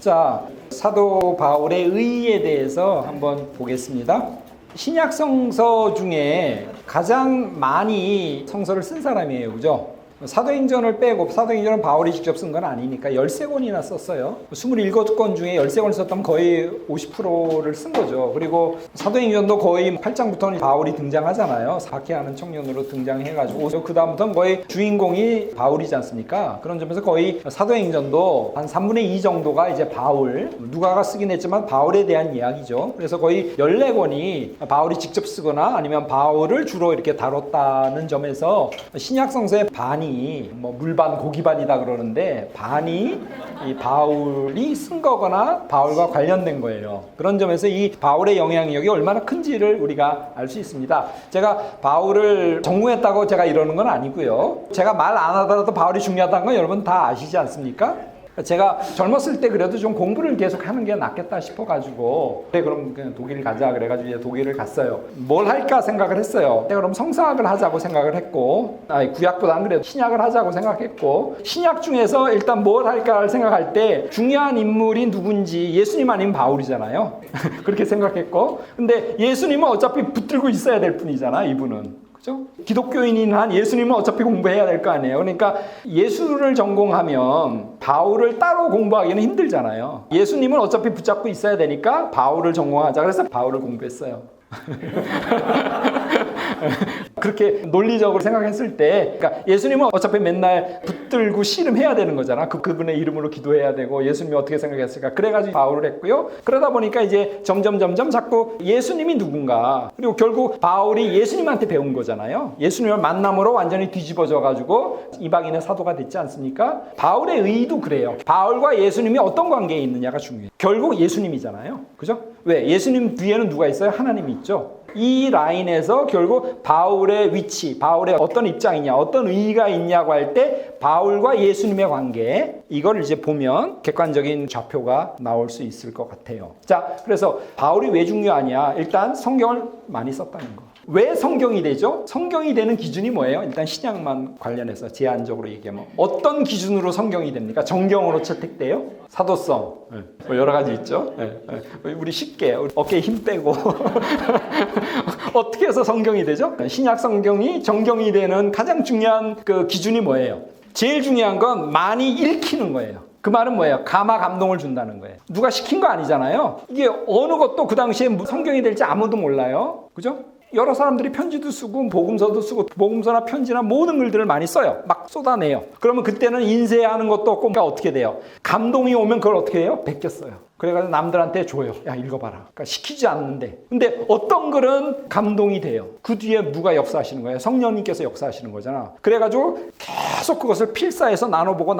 자, 사도 바울의 의에 대해서 한번 보겠습니다. 신약 성서 중에 가장 많이 성서를 쓴 사람이에요. 그죠? 사도행전을 빼고, 사도행전은 바울이 직접 쓴 건 아니니까 13권이나 썼어요. 27권 중에 13권을 썼다면 거의 50%를 쓴 거죠. 그리고 사도행전도 거의 8장부터는 바울이 등장하잖아요. 박해하는 청년으로 등장해가지고 그 다음부터는 거의 주인공이 바울이지 않습니까? 그런 점에서 거의 사도행전도 한 3분의 2 정도가 이제 바울, 누가가 쓰긴 했지만 바울에 대한 이야기죠. 그래서 거의 14권이 바울이 직접 쓰거나 아니면 바울을 주로 이렇게 다뤘다는 점에서 신약 성서의 반이 뭐 물반 고기반이다 그러는데 반이 이 바울이 쓴 거거나 바울과 관련된 거예요. 그런 점에서 이 바울의 영향력이 얼마나 큰지를 우리가 알 수 있습니다. 제가 바울을 전공했다고 제가 이러는 건 아니고요. 제가 말 안 하더라도 바울이 중요하다는 건 여러분 다 아시지 않습니까? 제가 젊었을 때 그래도 좀 공부를 계속 하는 게 낫겠다 싶어가지고 그래 그럼 그냥 독일 가자 그래가지고 이제 독일을 갔어요. 뭘 할까 생각을 했어요. 내가 그럼 성서학을 하자고 생각을 했고 구약보다 안 그래도 신약을 하자고 생각했고 신약 중에서 일단 뭘 할까를 생각할 때 중요한 인물이 누군지 예수님 아니면 바울이잖아요. 그렇게 생각했고 근데 예수님은 어차피 붙들고 있어야 될 뿐이잖아 이분은. 그죠? 기독교인인 한 예수님은 어차피 공부해야 될 거 아니에요. 그러니까 예수를 전공하면 바울을 따로 공부하기는 힘들잖아요. 예수님은 어차피 붙잡고 있어야 되니까 바울을 전공하자. 그래서 바울을 공부했어요. 그렇게 논리적으로 생각했을 때 그러니까 예수님은 어차피 맨날 붙들고 씨름해야 되는 거잖아. 그분의 이름으로 기도해야 되고 예수님이 어떻게 생각했을까. 그래가지고 바울을 했고요. 그러다 보니까 이제 점점 자꾸 예수님이 누군가 그리고 결국 바울이 예수님한테 배운 거잖아요. 예수님을 만남으로 완전히 뒤집어져가지고 이방인의 사도가 됐지 않습니까? 바울의 의도 그래요. 바울과 예수님이 어떤 관계에 있느냐가 중요해요. 결국 예수님이잖아요. 그죠? 왜? 예수님 뒤에는 누가 있어요? 하나님이 있죠. 이 라인에서 결국 바울의 위치, 바울의 어떤 입장이냐, 어떤 의의가 있냐고 할 때 바울과 예수님의 관계 이걸 이제 보면 객관적인 좌표가 나올 수 있을 것 같아요. 자, 그래서 바울이 왜 중요하냐? 일단 성경을 많이 썼다는 거. 왜 성경이 되죠? 성경이 되는 기준이 뭐예요? 일단 신약만 관련해서 제한적으로 얘기하면 어떤 기준으로 성경이 됩니까? 정경으로 채택돼요? 사도성 뭐 여러 가지 있죠. 우리 쉽게 어깨에 힘 빼고 어떻게 해서 성경이 되죠? 신약 성경이 정경이 되는 가장 중요한 그 기준이 뭐예요? 제일 중요한 건 많이 읽히는 거예요. 그 말은 뭐예요? 감화 감동을 준다는 거예요. 누가 시킨 거 아니잖아요. 이게 어느 것도 그 당시에 성경이 될지 아무도 몰라요. 그죠? 여러 사람들이 편지도 쓰고 복음서도 쓰고 복음서나 편지나 모든 글들을 많이 써요. 막 쏟아내요. 그러면 그때는 인쇄하는 것도 없고 그러니까 어떻게 돼요? 감동이 오면 그걸 어떻게 해요? 베꼈어요. 그래가지고 남들한테 줘요. 야 읽어봐라. 그러니까 시키지 않는데. 근데 어떤 글은 감동이 돼요. 그 뒤에 누가 역사하시는 거예요? 성령님께서 역사하시는 거잖아. 그래가지고 계속 그것을 필사해서 나눠보고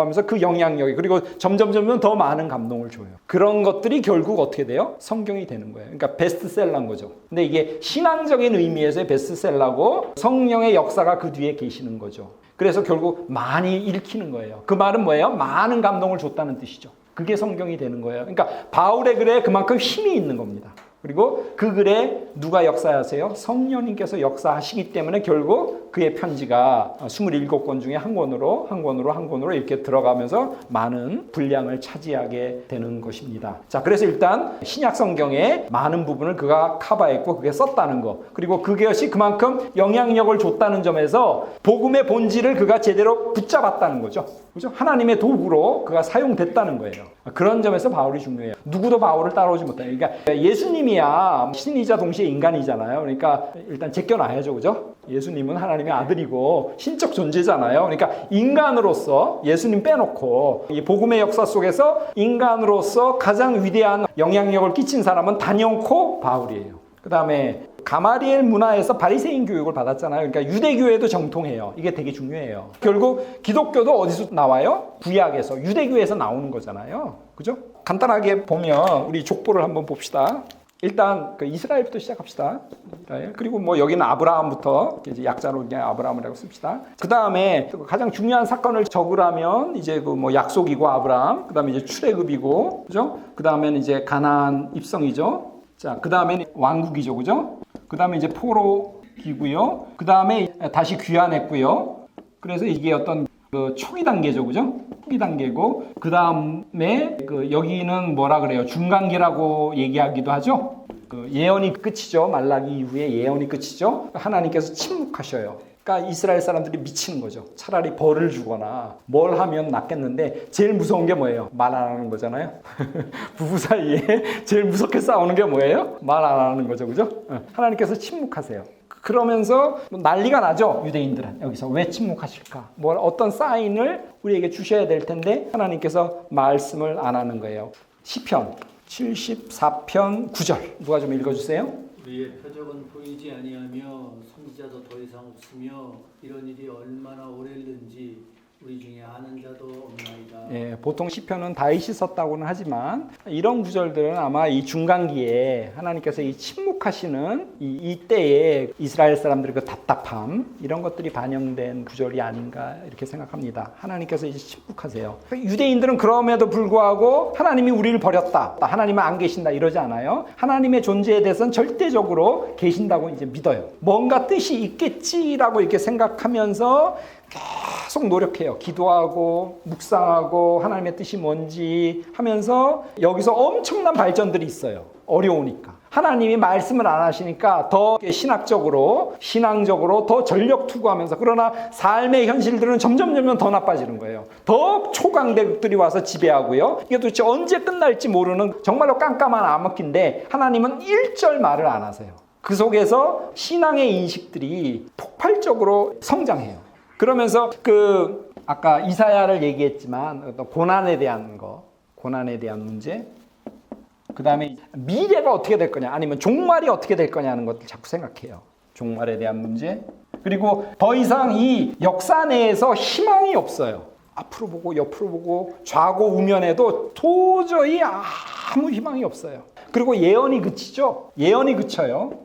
하면서 그 영향력이 그리고 점점 더 많은 감동을 줘요. 그런 것들이 결국 어떻게 돼요? 성경이 되는 거예요. 그러니까 베스트셀러인 거죠. 근데 이게 신앙적인 의미에서의 베스트셀러고 성령의 역사가 그 뒤에 계시는 거죠. 그래서 결국 많이 읽히는 거예요. 그 말은 뭐예요? 많은 감동을 줬다는 뜻이죠. 그게 성경이 되는 거예요. 그러니까 바울의 글에 그만큼 힘이 있는 겁니다. 그리고 그 글에 누가 역사하세요? 성령님께서 역사하시기 때문에 결국 그의 편지가 27권 중에 한 권으로 이렇게 들어가면서 많은 분량을 차지하게 되는 것입니다. 자, 그래서 일단 신약 성경의 많은 부분을 그가 커버했고 그게 썼다는 거. 그리고 그것이 그만큼 영향력을 줬다는 점에서 복음의 본질을 그가 제대로 붙잡았다는 거죠. 그죠? 하나님의 도구로 그가 사용됐다는 거예요. 그런 점에서 바울이 중요해요. 누구도 바울을 따라오지 못해요. 그러니까 예수님이야 신이자 동시에 인간이잖아요. 그러니까 일단 제껴놔야죠. 그죠? 예수님은 하나님의 아들이고 신적 존재잖아요. 그러니까 인간으로서 예수님 빼놓고 이 복음의 역사 속에서 인간으로서 가장 위대한 영향력을 끼친 사람은 단연코 바울이에요. 그 다음에 가마리엘 문화에서 바리새인 교육을 받았잖아요. 그러니까 유대교회도 정통해요. 이게 되게 중요해요. 결국 기독교도 어디서 나와요? 구약에서, 유대교회에서 나오는 거잖아요. 그죠? 간단하게 보면 우리 족보를 한번 봅시다. 일단 그 이스라엘부터 시작합시다. 이스라엘. 그리고 뭐 여기는 아브라함부터 이제 약자로 그냥 아브라함이라고 씁시다. 그 다음에 가장 중요한 사건을 적으라면 이제 그 뭐 약속이고 아브라함. 그 다음에 이제 출애굽이고, 그죠? 그 다음에는 이제 가나안 입성이죠. 자, 그 다음에는 왕국이죠, 그죠? 그 다음에 이제 포로기고요. 그 다음에 다시 귀환했고요. 그래서 이게 어떤 그 초기 단계죠, 그죠? 초기 단계고 그 다음에 그 여기는 뭐라 그래요? 중간기라고 얘기하기도 하죠. 그 예언이 끝이죠. 말라기 이후에 예언이 끝이죠. 하나님께서 침묵하셔요. 그러니까 이스라엘 사람들이 미치는 거죠. 차라리 벌을 주거나 뭘 하면 낫겠는데 제일 무서운 게 뭐예요? 말 안 하는 거잖아요. 부부 사이에 제일 무섭게 싸우는 게 뭐예요? 말 안 하는 거죠, 그죠? 하나님께서 침묵하세요. 그러면서 난리가 나죠. 유대인들은 여기서 왜 침묵하실까? 뭘 어떤 사인을 우리에게 주셔야 될 텐데 하나님께서 말씀을 안 하는 거예요. 시편 74편 9절 누가 좀 읽어주세요. 우리의 표적은 보이지 아니하며 선지자도 더 이상 없으며 이런 일이 얼마나 오래일는지 우리 중에 아는 자도 없나이다. 예, 보통 시편은 다윗이 썼다고는 하지만 이런 구절들은 아마 이 중간기에 하나님께서 이 침묵하시는 이때에 이스라엘 사람들의 그 답답함 이런 것들이 반영된 구절이 아닌가 이렇게 생각합니다. 하나님께서 이제 침묵하세요. 유대인들은 그럼에도 불구하고 하나님이 우리를 버렸다, 하나님은 안 계신다 이러지 않아요. 하나님의 존재에 대해서는 절대적으로 계신다고 이제 믿어요. 뭔가 뜻이 있겠지라고 이렇게 생각하면서 계속 노력해요. 기도하고 묵상하고 하나님의 뜻이 뭔지 하면서 여기서 엄청난 발전들이 있어요. 어려우니까. 하나님이 말씀을 안 하시니까 더 신앙적으로 더 전력 투구하면서 그러나 삶의 현실들은 점점 더 나빠지는 거예요. 더 초강대국들이 와서 지배하고요. 이게 도대체 언제 끝날지 모르는 정말로 깜깜한 암흑기인데 하나님은 일절 말을 안 하세요. 그 속에서 신앙의 인식들이 폭발적으로 성장해요. 그러면서 아까 이사야를 얘기했지만 어떤 고난에 대한 문제, 그 다음에 미래가 어떻게 될 거냐 아니면 종말이 어떻게 될 거냐는 것들 자꾸 생각해요. 종말에 대한 문제. 그리고 더 이상 이 역사 내에서 희망이 없어요. 앞으로 보고 옆으로 보고 좌고 우면에도 도저히 아무 희망이 없어요. 그리고 예언이 그치죠. 예언이 그쳐요.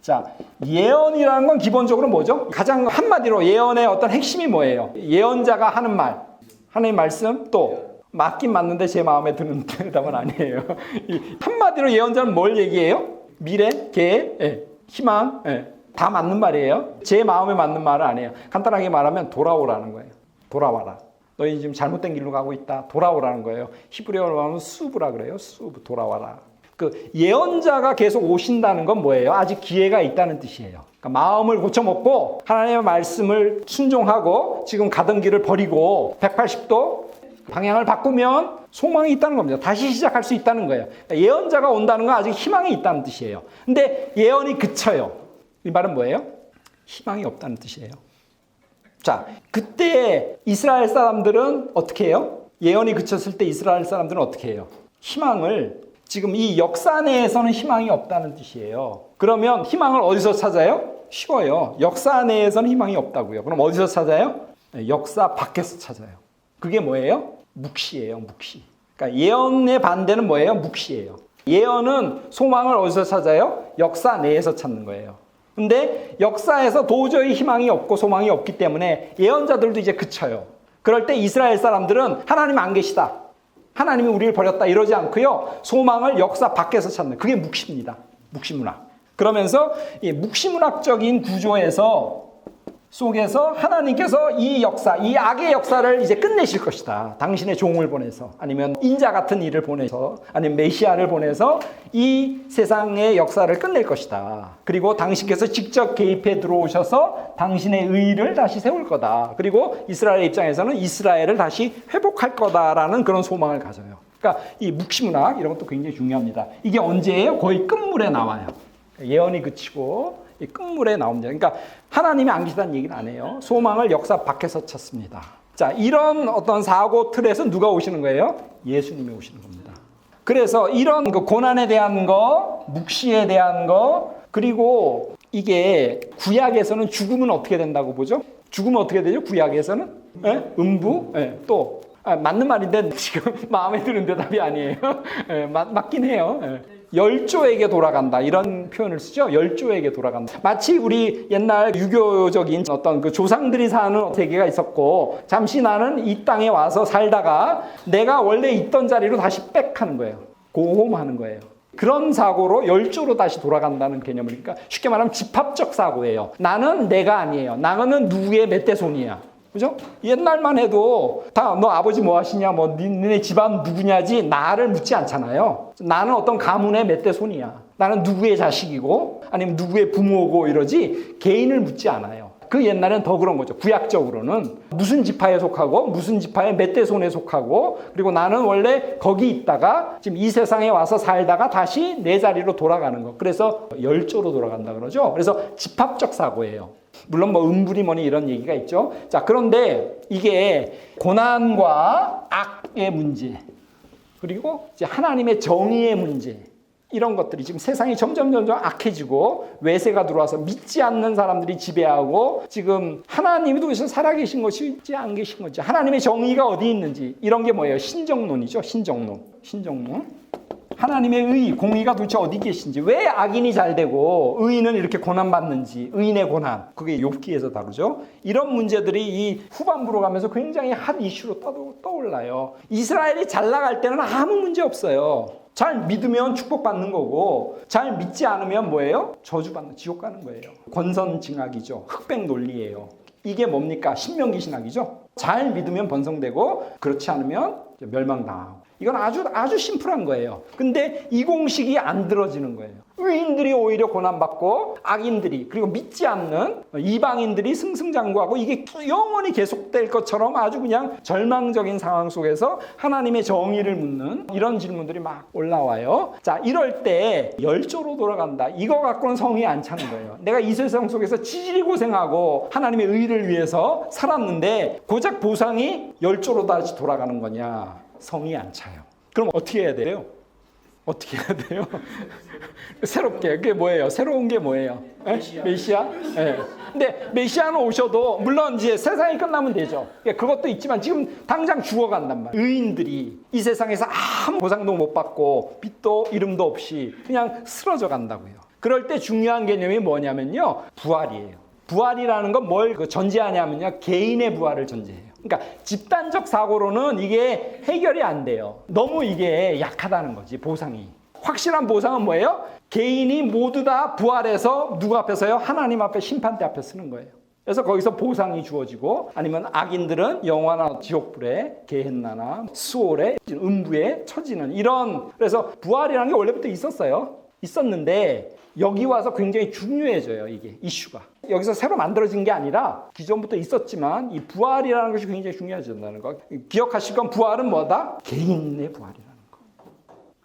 자, 예언이라는 건 기본적으로 뭐죠? 가장 한마디로 예언의 어떤 핵심이 뭐예요? 예언자가 하는 말, 하나님의 말씀, 또 맞긴 맞는데 제 마음에 드는 대답은 아니에요. 한마디로 예언자는 뭘 얘기해요? 미래, 계획, 희망, 다 맞는 말이에요. 제 마음에 맞는 말은 아니에요. 간단하게 말하면 돌아오라는 거예요. 돌아와라. 너희 지금 잘못된 길로 가고 있다. 돌아오라는 거예요. 히브리어로 말하면 수브라 그래요. 수브, 돌아와라. 그 예언자가 계속 오신다는 건 뭐예요? 아직 기회가 있다는 뜻이에요. 그러니까 마음을 고쳐먹고 하나님의 말씀을 순종하고 지금 가던 길을 버리고 180도 방향을 바꾸면 소망이 있다는 겁니다. 다시 시작할 수 있다는 거예요. 그러니까 예언자가 온다는 건 아직 희망이 있다는 뜻이에요. 근데 예언이 그쳐요. 이 말은 뭐예요? 희망이 없다는 뜻이에요. 자, 그때 이스라엘 사람들은 어떻게 해요? 예언이 그쳤을 때 이스라엘 사람들은 어떻게 해요? 희망을 지금 이 역사 내에서는 희망이 없다는 뜻이에요. 그러면 희망을 어디서 찾아요? 쉬워요. 역사 내에서는 희망이 없다고요. 그럼 어디서 찾아요? 역사 밖에서 찾아요. 그게 뭐예요? 묵시예요, 묵시. 그러니까 예언의 반대는 뭐예요? 묵시예요. 예언은 소망을 어디서 찾아요? 역사 내에서 찾는 거예요. 근데 역사에서 도저히 희망이 없고 소망이 없기 때문에 예언자들도 이제 그쳐요. 그럴 때 이스라엘 사람들은 하나님 안 계시다, 하나님이 우리를 버렸다 이러지 않고요. 소망을 역사 밖에서 찾는, 그게 묵시입니다. 묵시문학. 그러면서 이 묵시문학적인 구조에서 속에서 하나님께서 이 역사, 이 악의 역사를 이제 끝내실 것이다. 당신의 종을 보내서, 아니면 인자 같은 이를 보내서, 아니면 메시아를 보내서 이 세상의 역사를 끝낼 것이다. 그리고 당신께서 직접 개입해 들어오셔서 당신의 의를 다시 세울 거다. 그리고 이스라엘 입장에서는 이스라엘을 다시 회복할 거다라는 그런 소망을 가져요. 그러니까 이 묵시문학 이런 것도 굉장히 중요합니다. 이게 언제예요? 거의 끝물에 나와요. 예언이 그치고 이 끝물에 나옵니다. 그러니까 하나님이 안 계시다는 얘기는 안 해요. 소망을 역사 밖에서 찾습니다. 자, 이런 어떤 사고 틀에서 누가 오시는 거예요? 예수님이 오시는 겁니다. 그래서 이런 그 고난에 대한 거, 묵시에 대한 거, 그리고 이게 구약에서는 죽음은 어떻게 된다고 보죠? 죽음은 어떻게 되죠? 구약에서는? 음부? 또 맞는 말인데 지금 마음에 드는 대답이 아니에요. 맞긴 해요. 열조에게 돌아간다 이런 표현을 쓰죠. 열조에게 돌아간다. 마치 우리 옛날 유교적인 어떤 그 조상들이 사는 세계가 있었고 잠시 나는 이 땅에 와서 살다가 내가 원래 있던 자리로 다시 백하는 거예요. 고홈하는 거예요. 그런 사고로 열조로 다시 돌아간다는 개념을, 그러니까 쉽게 말하면 집합적 사고예요. 나는 내가 아니에요. 나는 누구의 멧돼손이야. 그죠? 옛날만 해도 다 너 아버지 뭐 하시냐, 뭐 니네 집안 누구냐지 나를 묻지 않잖아요. 나는 어떤 가문의 몇 대 손이야. 나는 누구의 자식이고 아니면 누구의 부모고 이러지 개인을 묻지 않아요. 그 옛날엔 더 그런 거죠. 구약적으로는 무슨 지파에 속하고 무슨 지파의 몇 대 손에 속하고 그리고 나는 원래 거기 있다가 지금 이 세상에 와서 살다가 다시 내 자리로 돌아가는 거. 그래서 열조로 돌아간다 그러죠. 그래서 집합적 사고예요. 물론 뭐 음부리 뭐니 이런 얘기가 있죠. 자, 그런데 이게 고난과 악의 문제 그리고 이제 하나님의 정의의 문제 이런 것들이 지금 세상이 점점 악해지고 외세가 들어와서 믿지 않는 사람들이 지배하고 지금 하나님이 도대체 살아계신 것이지 안 계신 것이 하나님의 정의가 어디 있는지 이런 게 뭐예요? 신정론이죠. 신정론. 하나님의 의, 공의가 도대체 어디 계신지 왜 악인이 잘 되고 의인은 이렇게 고난받는지 의인의 고난 그게 욥기에서 다루죠. 이런 문제들이 이 후반부로 가면서 굉장히 핫 이슈로 떠올라요. 이스라엘이 잘 나갈 때는 아무 문제 없어요. 잘 믿으면 축복받는 거고 잘 믿지 않으면 뭐예요? 저주받는 지옥 가는 거예요. 권선징악이죠. 흑백 논리예요. 이게 뭡니까? 신명기 신학이죠. 잘 믿으면 번성되고 그렇지 않으면 멸망당하고 이건 아주 심플한 거예요. 근데 이 공식이 안 들어지는 거예요. 의인들이 오히려 고난받고 악인들이 그리고 믿지 않는 이방인들이 승승장구하고 이게 영원히 계속될 것처럼 아주 그냥 절망적인 상황 속에서 하나님의 정의를 묻는 이런 질문들이 막 올라와요. 자, 이럴 때 열조로 돌아간다. 이거 갖고는 성이 안 차는 거예요. 내가 이 세상 속에서 지질이 고생하고 하나님의 의를 위해서 살았는데 고작 보상이 열조로 다시 돌아가는 거냐. 성이 안 차요. 그럼 어떻게 해야 돼요? 어떻게 해야 돼요? 새롭게. 그게 뭐예요? 새로운 게 뭐예요? 메시아? 네. 근데 메시아는 오셔도 물론 이제 세상이 끝나면 되죠. 그것도 있지만 지금 당장 죽어간단 말이에요. 의인들이 이 세상에서 아무 보상도 못 받고 빚도 이름도 없이 그냥 쓰러져 간다고요. 그럴 때 중요한 개념이 뭐냐면요. 부활이에요. 부활이라는 건 뭘 전제하냐면요. 개인의 부활을 전제해요. 그러니까 집단적 사고로는 이게 해결이 안 돼요. 너무 이게 약하다는 거지, 보상이. 확실한 보상은 뭐예요? 개인이 모두 다 부활해서 누구 앞에서요? 하나님 앞에 심판대 앞에 서는 거예요. 그래서 거기서 보상이 주어지고 아니면 악인들은 영원한 지옥불에 게헨나나 수올에 음부에 처지는 이런 그래서 부활이라는 게 원래부터 있었는데 여기 와서 굉장히 중요해져요. 이게 이슈가. 여기서 새로 만들어진 게 아니라 기존부터 있었지만 이 부활이라는 것이 굉장히 중요해진다는 거. 기억하실 건 부활은 뭐다? 개인의 부활이라는 거.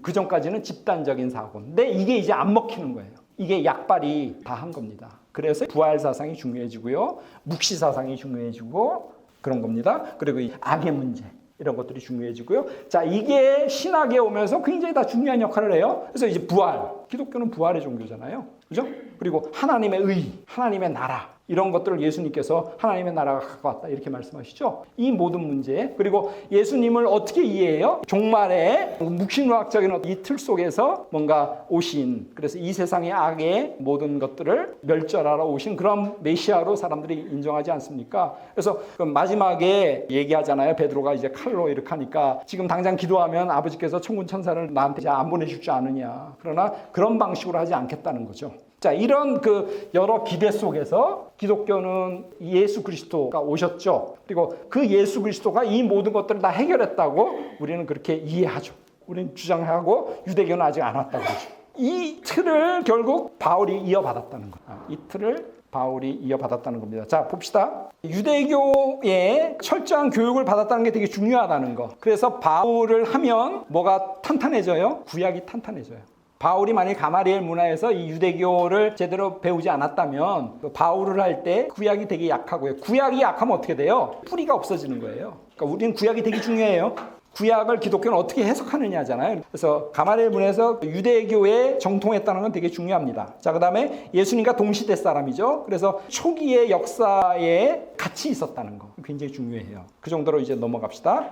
그 전까지는 집단적인 사고인데 이게 이제 안 먹히는 거예요. 이게 약발이 다 한 겁니다. 그래서 부활 사상이 중요해지고요. 묵시 사상이 중요해지고 그런 겁니다. 그리고 이 악의 문제. 이런 것들이 중요해지고요. 자, 이게 신학에 오면서 굉장히 다 중요한 역할을 해요. 그래서 이제 부활. 기독교는 부활의 종교잖아요. 그죠? 그리고 하나님의 의, 하나님의 나라. 이런 것들을 예수님께서 하나님의 나라가 갖고 왔다. 이렇게 말씀하시죠. 이 모든 문제. 그리고 예수님을 어떻게 이해해요? 종말에 묵신의학적인 이 틀 속에서 뭔가 오신, 그래서 이 세상의 악의 모든 것들을 멸절하러 오신 그런 메시아로 사람들이 인정하지 않습니까? 그래서 마지막에 얘기하잖아요. 베드로가 이제 칼로 이렇게 하니까 지금 당장 기도하면 아버지께서 천군 천사를 나한테 안 보내줄 줄 아느냐. 그러나 그런 방식으로 하지 않겠다는 거죠. 자, 이런 그 여러 기대 속에서 기독교는 예수 그리스도가 오셨죠. 그리고 그 예수 그리스도가 이 모든 것들을 다 해결했다고 우리는 그렇게 이해하죠. 우리는 주장하고 유대교는 아직 안 왔다고 그러죠. 이 틀을 결국 바울이 이어받았다는 거예요. 이 틀을 바울이 이어받았다는 겁니다. 자, 봅시다. 유대교의 철저한 교육을 받았다는 게 되게 중요하다는 거. 그래서 바울을 하면 뭐가 탄탄해져요? 구약이 탄탄해져요. 바울이 만약 가마리엘 문화에서 이 유대교를 제대로 배우지 않았다면 바울을 할 때 구약이 되게 약하고요. 구약이 약하면 어떻게 돼요? 뿌리가 없어지는 거예요. 그러니까 우리는 구약이 되게 중요해요. 구약을 기독교는 어떻게 해석하느냐잖아요. 그래서 가마리엘 문화에서 유대교에 정통했다는 건 되게 중요합니다. 자, 그다음에 예수님과 동시대 사람이죠. 그래서 초기의 역사에 같이 있었다는 거 굉장히 중요해요. 그 정도로 이제 넘어갑시다.